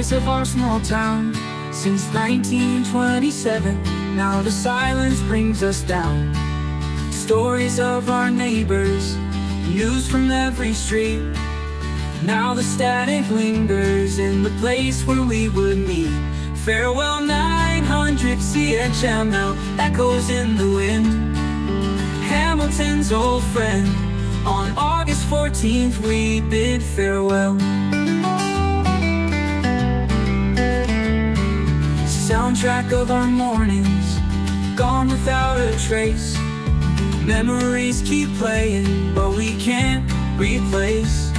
voice of our small town. Since 1927, now the silence brings us down. Stories of our neighbors, news from every street. Now the static lingers in the place where we would meet. Farewell 900 CHML echoes in the wind. Hamilton's old friend, on August 14th we bid farewell. Soundtrack of our mornings, gone without a trace. Memories keep playing, but we can't replace.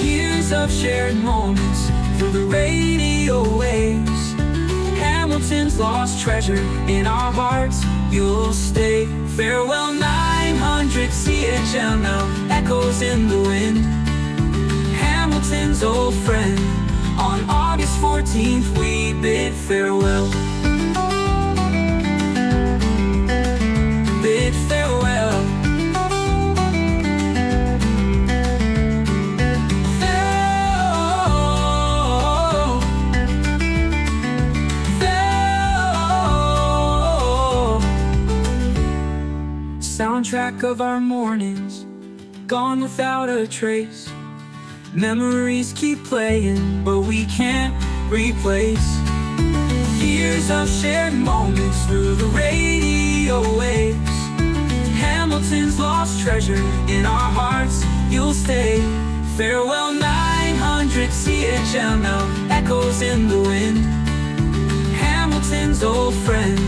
Years of shared moments through the radio waves. Hamilton's lost treasure, in our hearts you'll stay. Farewell 900 CHML echoes in the wind. Hamilton's old friend, on August 14th we bid farewell. Bid farewell. Farewell. Farewell. Soundtrack of our mornings, gone without a trace. Memories keep playing, but we can't replace. Years of shared moments through the radio waves. Hamilton's lost treasure, in our hearts you'll stay. Farewell 900 CHML echoes in the wind. Hamilton's old friend,